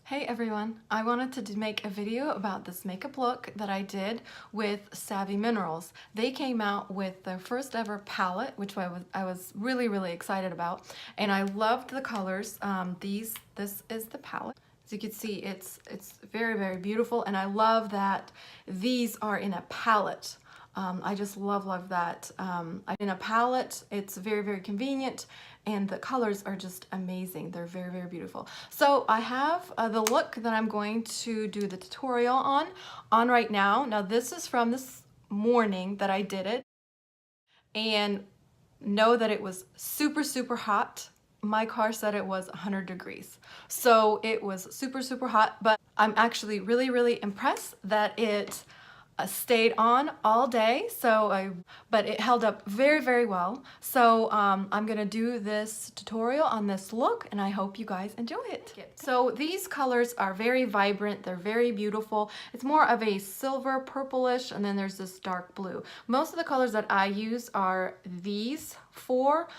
Hey everyone, I wanted to make a video about this makeup look that I did with Savvy Minerals. They came out with their first ever palette, which I was really excited about, and I loved the colors. This is the palette. As you can see, it's very beautiful, and I love that these are in a palette. I just love that. In a palette, it's very convenient, and the colors are just amazing. They're very beautiful. So I have the look that I'm going to do the tutorial on right now. Now this is from this morning that I did it, and know that it was super hot. My car said it was 100 degrees. So it was super hot, but I'm actually really impressed that it stayed on all day, but it held up very well. So I'm gonna do this tutorial on this look, and I hope you guys enjoy it. So these colors are very vibrant, they're very beautiful. It's more of a silver purplish, and then there's this dark blue. Most of the colors that I use are these four,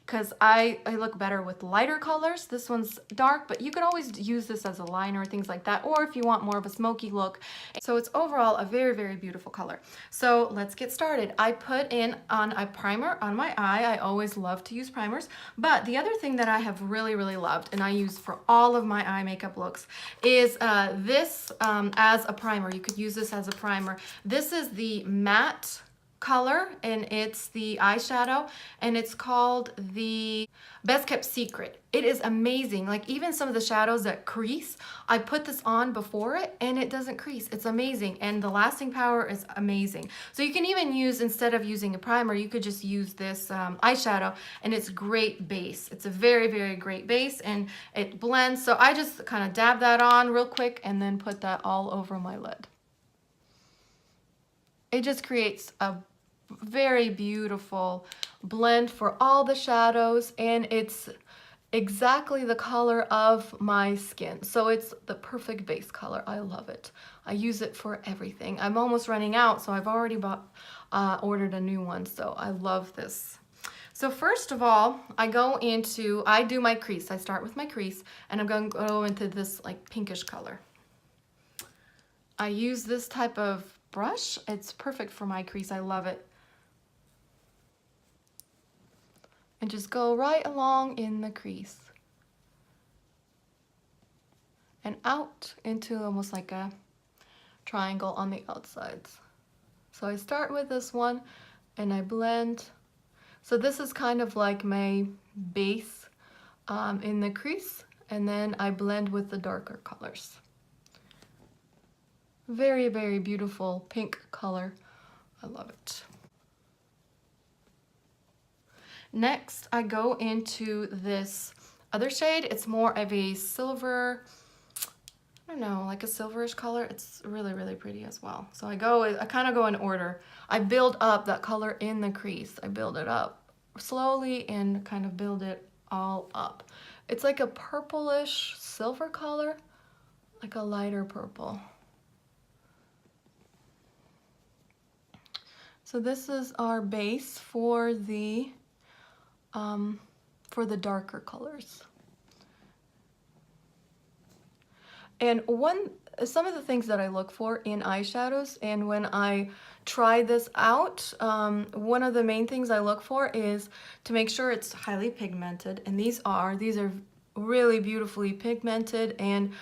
because I look better with lighter colors. This one's dark, but you can always use this as a liner, things like that, or if you want more of a smoky look. So it's overall a very beautiful color. So let's get started. I put on a primer on my eye. I always love to use primers, but the other thing that I have really loved, and I use for all of my eye makeup looks, is this as a primer. You could use this as a primer. This is the matte color, and it's the eyeshadow, and it's called the Best Kept Secret. It is amazing. Like, even some of the shadows that crease, I put this on before it and it doesn't crease. It's amazing, and the lasting power is amazing. So you can even use, instead of using a primer, you could just use this eyeshadow, and it's great base. It's a very great base, and it blends. So I just kind of dab that on real quick and then put that all over my lid. It just creates a very beautiful blend for all the shadows, and it's exactly the color of my skin. So it's the perfect base color. I love it. I use it for everything. I'm almost running out, so I've already ordered a new one. So I love this. So first of all, I do my crease. I start with my crease, and I'm going to go into this like pinkish color. I use this type of brush. It's perfect for my crease. I love it. And just go right along in the crease and out into almost like a triangle on the outsides. So I start with this one and I blend. So this is kind of like my base in the crease, and then I blend with the darker colors. Very beautiful pink color. I love it. Next, I go into this other shade. It's more of a silver, I don't know, like a silverish color. It's really pretty as well. So I kind of go in order. I build up that color in the crease. I build it up slowly and kind of build it all up. It's like a purplish silver color, like a lighter purple. So this is our base for the darker colors. And some of the things that I look for in eyeshadows, and when I try this out, one of the main things I look for is to make sure it's highly pigmented, and these are really beautifully pigmented, and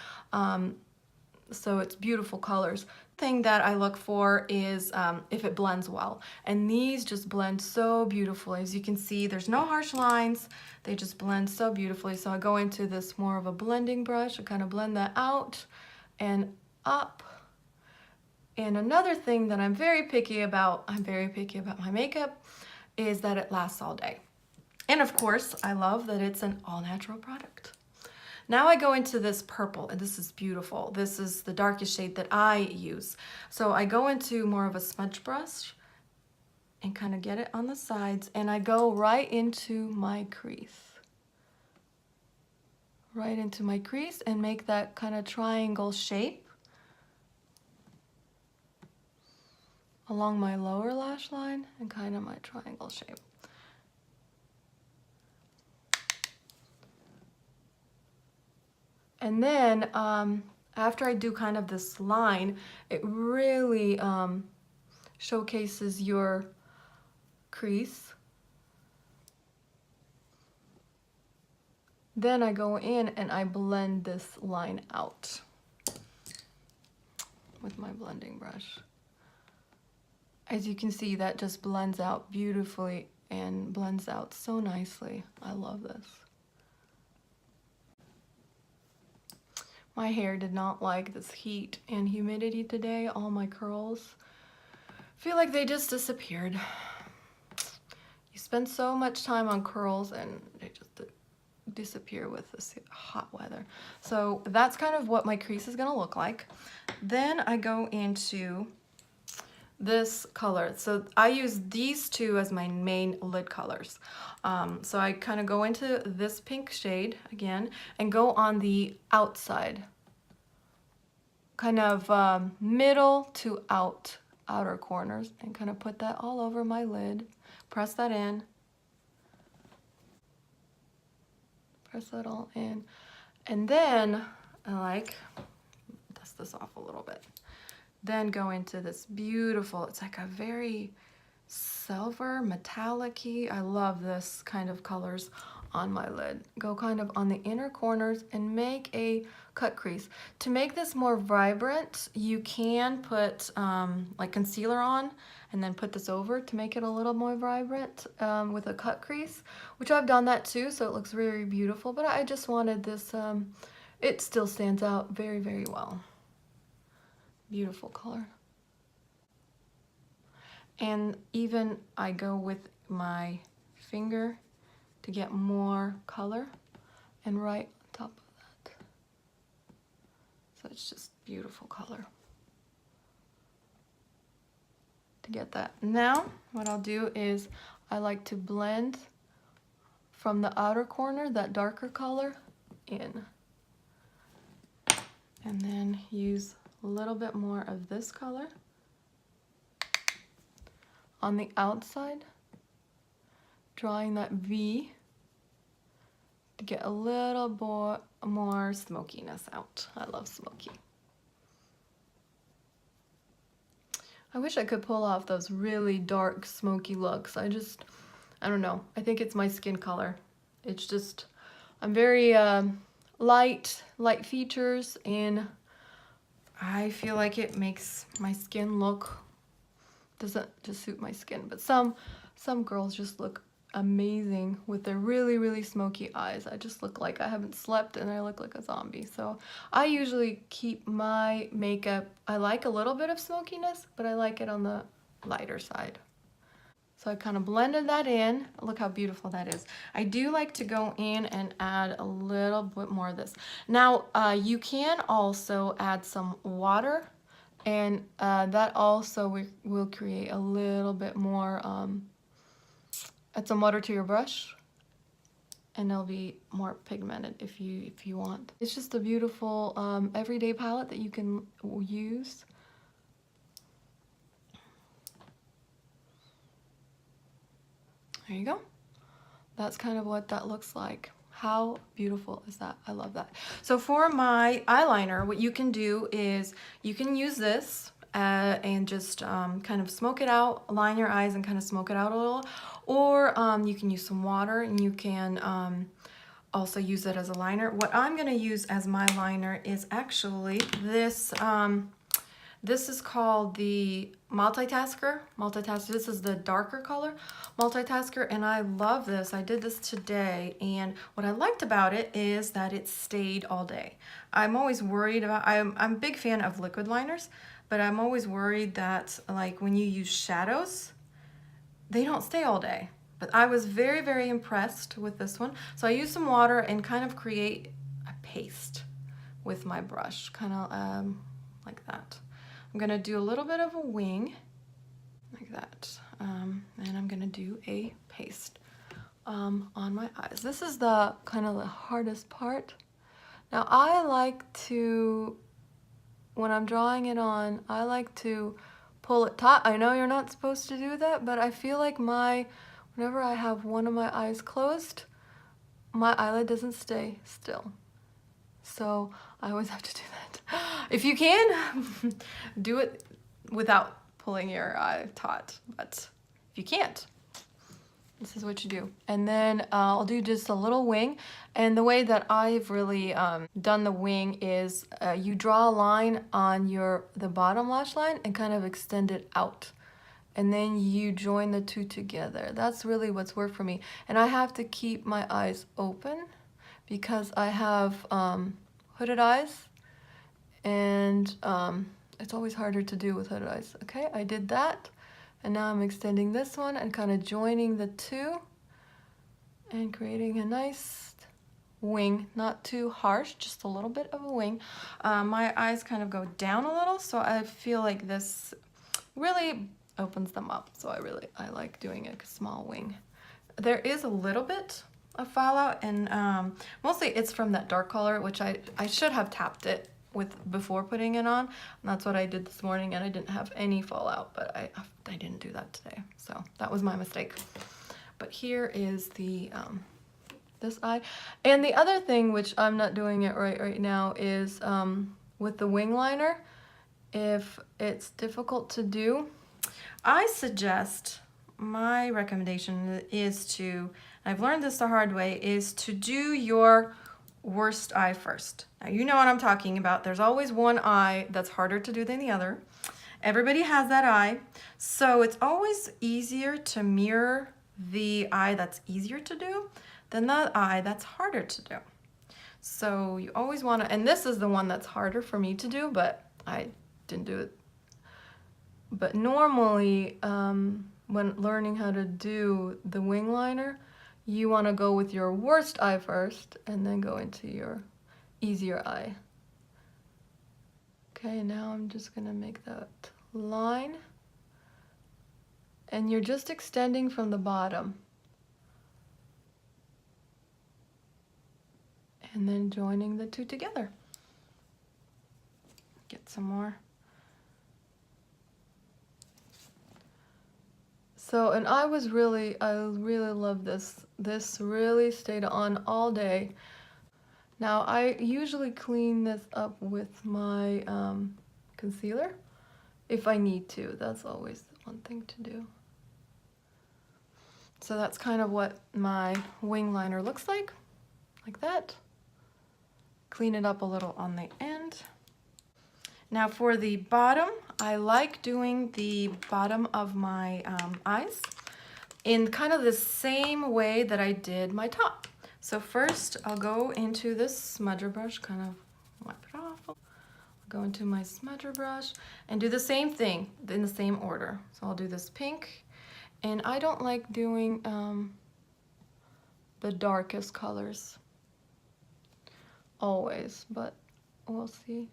so it's beautiful colors. Thing that I look for is if it blends well, and these just blend so beautifully. As you can see, there's no harsh lines. They just blend so beautifully. So I go into this more of a blending brush. I kind of blend that out and up. And another thing that I'm very picky about my makeup, is that it lasts all day. And of course, I love that it's an all-natural product. Now I go into this purple, and this is beautiful. This is the darkest shade that I use. So I go into more of a smudge brush and kind of get it on the sides, and I go right into my crease. Right into my crease, and make that kind of triangle shape along my lower lash line, and kind of my triangle shape. And then after I do kind of this line, it really showcases your crease. Then I go in and I blend this line out with my blending brush. As you can see, that just blends out beautifully and blends out so nicely. I love this. My hair did not like this heat and humidity today. All my curls feel like they just disappeared. You spend so much time on curls and they just disappear with this hot weather. So that's kind of what my crease is gonna look like. Then I go into this color. So I use these two as my main lid colors. So I kind of go into this pink shade again and go on the outside, kind of middle to outer corners, and kind of put that all over my lid. Press that in. Press that all in. And then I dust this off a little bit. Then go into this beautiful, it's like a very silver, metallic-y. I love this kind of colors on my lid. Go kind of on the inner corners and make a cut crease. To make this more vibrant, you can put like concealer on and then put this over to make it a little more vibrant with a cut crease, which I've done that too, so it looks very beautiful, but I just wanted this, it still stands out very, very well. Beautiful color. And even I go with my finger to get more color and right on top of that. So it's just beautiful color. To get that. Now what I'll do is I like to blend from the outer corner, that darker color, in. And then use a little bit more of this color on the outside, drawing that V to get a little more smokiness out. I love smoky. I wish I could pull off those really dark smoky looks. I don't know. I think it's my skin color. It's just, I'm very light features, and I feel like it makes my skin look, doesn't just suit my skin, but some girls just look amazing with their really, really smoky eyes. I just look like I haven't slept and I look like a zombie. So I usually keep my makeup, I like a little bit of smokiness, but I like it on the lighter side. So I kind of blended that in. Look how beautiful that is. I do like to go in and add a little bit more of this. Now, you can also add some water, and that also will create a little bit more, add some water to your brush, and it'll be more pigmented if you want. It's just a beautiful everyday palette that you can use. There you go. That's kind of what that looks like. How beautiful is that? I love that. So for my eyeliner, what you can do is you can use this and just kind of smoke it out, line your eyes and kind of smoke it out a little, or you can use some water, and you can also use it as a liner. What I'm gonna use as my liner is actually this, this is called the MultiTasker. This is the darker color, MultiTasker, and I love this. I did this today, and what I liked about it is that it stayed all day. I'm always worried about, I'm a big fan of liquid liners, but I'm always worried that, like, when you use shadows, they don't stay all day. But I was very, very impressed with this one. So I used some water and kind of create a paste with my brush, kind of like that. I'm gonna do a little bit of a wing, like that, and I'm gonna do a paste on my eyes. This is the kind of the hardest part. Now I like to, when I'm drawing it on, I like to pull it taut. I know you're not supposed to do that, but I feel like whenever I have one of my eyes closed, my eyelid doesn't stay still. So I always have to do that. If you can, do it without pulling your eye taut, but if you can't, this is what you do. And then I'll do just a little wing. And the way that I've really done the wing is you draw a line on the bottom lash line and kind of extend it out. And then you join the two together. That's really what's worked for me. And I have to keep my eyes open because I have hooded eyes, and it's always harder to do with hooded eyes. Okay, I did that. And now I'm extending this one and kind of joining the two and creating a nice wing, not too harsh, just a little bit of a wing. My eyes kind of go down a little, so I feel like this really opens them up. So I like doing a small wing. There is a little bit of fallout, and mostly it's from that dark color, which I should have tapped it before putting it on. And that's what I did this morning, and I didn't have any fallout, but I didn't do that today, so that was my mistake. But here is the this eye. And the other thing, which I'm not doing it right now, is with the wing liner, if it's difficult to do, I suggest, my recommendation is to, I've learned this the hard way, is to do your worst eye first. Now you know what I'm talking about. There's always one eye that's harder to do than the other. Everybody has that eye. So it's always easier to mirror the eye that's easier to do than the eye that's harder to do. So you always want to, and this is the one that's harder for me to do, but I didn't do it. But normally, when learning how to do the wing liner, you want to go with your worst eye first and then go into your easier eye. Okay, now I'm just going to make that line. And you're just extending from the bottom. And then joining the two together. Get some more. So, and I really love this. This really stayed on all day. Now, I usually clean this up with my concealer if I need to. That's always one thing to do. So that's kind of what my wing liner looks like that. Clean it up a little on the end. Now for the bottom, I like doing the bottom of my eyes in kind of the same way that I did my top. So first I'll go into this smudger brush, kind of wipe it off. I'll go into my smudger brush and do the same thing in the same order. So I'll do this pink, and I don't like doing the darkest colors always, but we'll see.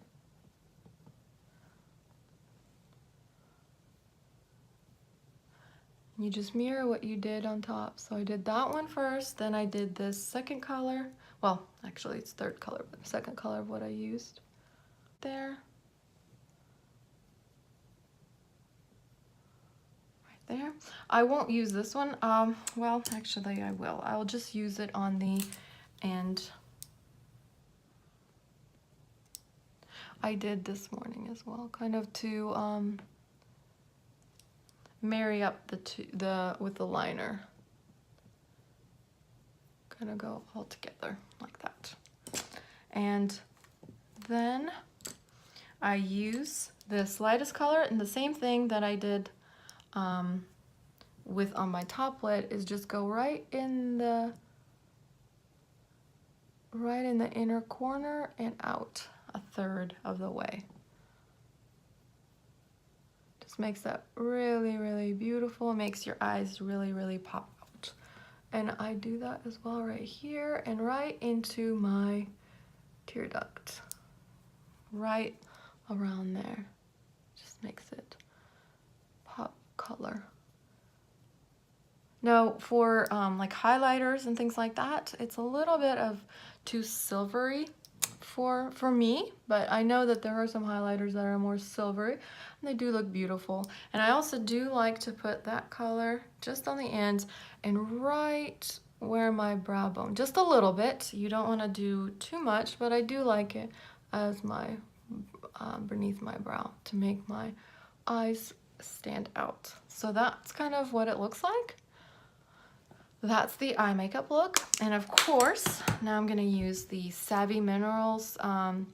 You just mirror what you did on top. So I did that one first, then I did this second color. Well, actually it's third color, but the second color of what I used there. Right there. I won't use this one. Well, actually I will. I'll just use it on the end. I did this morning as well, kind of to marry up with the liner. Kind of go all together like that. And then I use this lightest color, and the same thing that I did with on my top lid is just go right in the inner corner and out a third of the way. Just makes that really beautiful. It makes your eyes really pop out. And I do that as well right here and right into my tear duct. Right around there. Just makes it pop color. Now for like highlighters and things like that, it's a little bit of too silvery for me, but I know that there are some highlighters that are more silvery and they do look beautiful. And I also do like to put that color just on the ends and right where my brow bone, just a little bit. You don't want to do too much, but I do like it as my beneath my brow to make my eyes stand out. So that's kind of what it looks like. That's the eye makeup look. And of course, now I'm gonna use the Savvy Minerals, the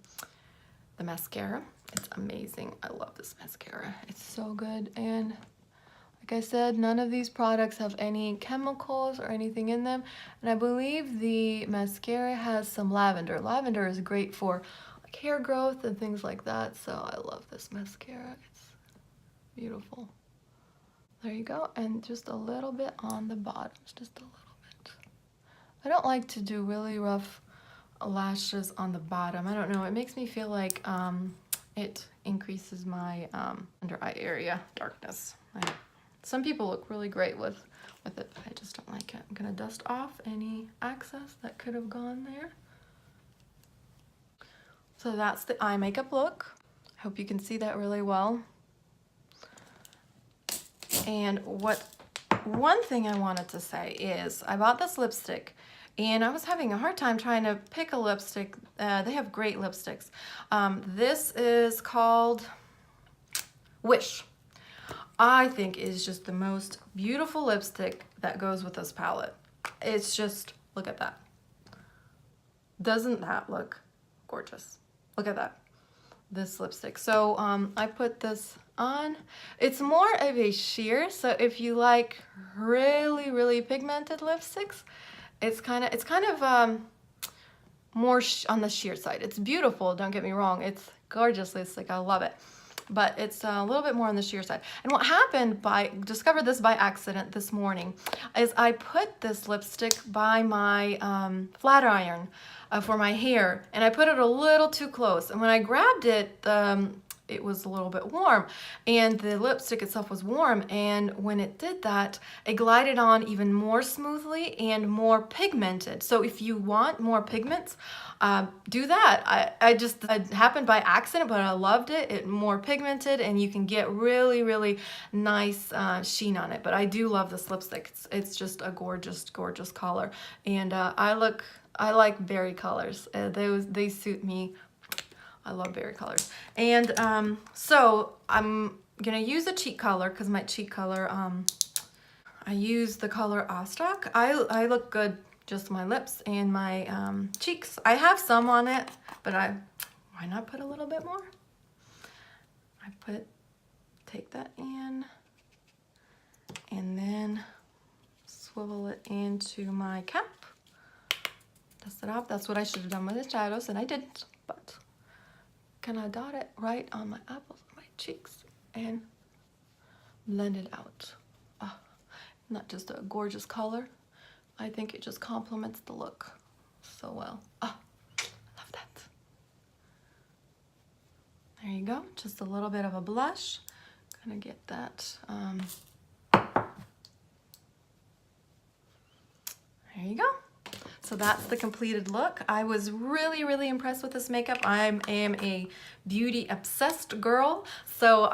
mascara. It's amazing. I love this mascara. It's so good. And like I said, none of these products have any chemicals or anything in them. And I believe the mascara has some lavender. Lavender is great for like hair growth and things like that. So I love this mascara. It's beautiful. There you go. And just a little bit on the bottoms, just a little bit. I don't like to do really rough lashes on the bottom. I don't know. It makes me feel like it increases my under eye area darkness. Some people look really great with it. I just don't like it. I'm gonna dust off any excess that could have gone there. So that's the eye makeup look. I hope you can see that really well. And one thing I wanted to say is I bought this lipstick and I was having a hard time trying to pick a lipstick. They have great lipsticks. This is called Wish. I think is just the most beautiful lipstick that goes with this palette. It's just, look at that. Doesn't that look gorgeous? Look at that, this lipstick. So I put this on. It's more of a sheer, so if you like really pigmented lipsticks, it's kind of more on the sheer side. It's beautiful, don't get me wrong. It's gorgeous lipstick, I love it. But it's a little bit more on the sheer side. And what happened, discovered this by accident this morning, is I put this lipstick by my flat iron for my hair, and I put it a little too close. And when I grabbed it, it was a little bit warm, and the lipstick itself was warm, and when it did that, it glided on even more smoothly and more pigmented. So if you want more pigments, do that. It happened by accident, but I loved it. It more pigmented, and you can get really nice sheen on it. But I do love this lipstick. It's just a gorgeous color, and I like berry colors. They suit me. I love berry colors. And so I'm gonna use a cheek color, because my cheek color, I use the color Awestruck. I look good just my lips and my cheeks. I have some on it, but why not put a little bit more? Take that in, and then swivel it into my cap. Dust it off. That's what I should have done with the shadows, and I didn't, but can I dot it right on my apples, my cheeks, and blend it out. Oh, not just a gorgeous color. I think it just complements the look so well. Oh, I love that. There you go. Just a little bit of a blush. Gonna get that. There you go. So that's the completed look. I was really impressed with this makeup. I am a beauty obsessed girl. So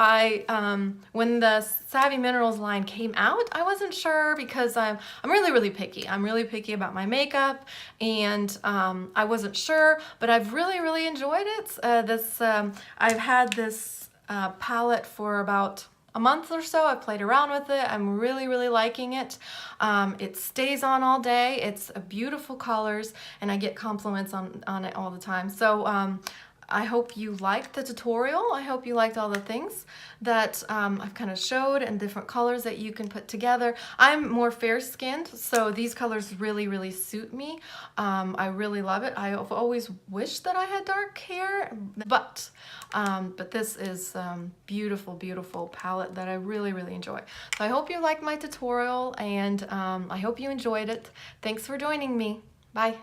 when the Savvy Minerals line came out, I wasn't sure, because I'm really picky. I'm really picky about my makeup, and I wasn't sure, but I've really enjoyed it. I've had this palette for about a month or so. I've played around with it. I'm really liking it. It stays on all day. It's beautiful colors, and I get compliments on it all the time. So I hope you liked the tutorial. I hope you liked all the things that I've kind of showed, and different colors that you can put together. I'm more fair-skinned, so these colors really suit me. I really love it. I've always wished that I had dark hair, but this is beautiful palette that I really enjoy. So I hope you liked my tutorial, and I hope you enjoyed it. Thanks for joining me. Bye.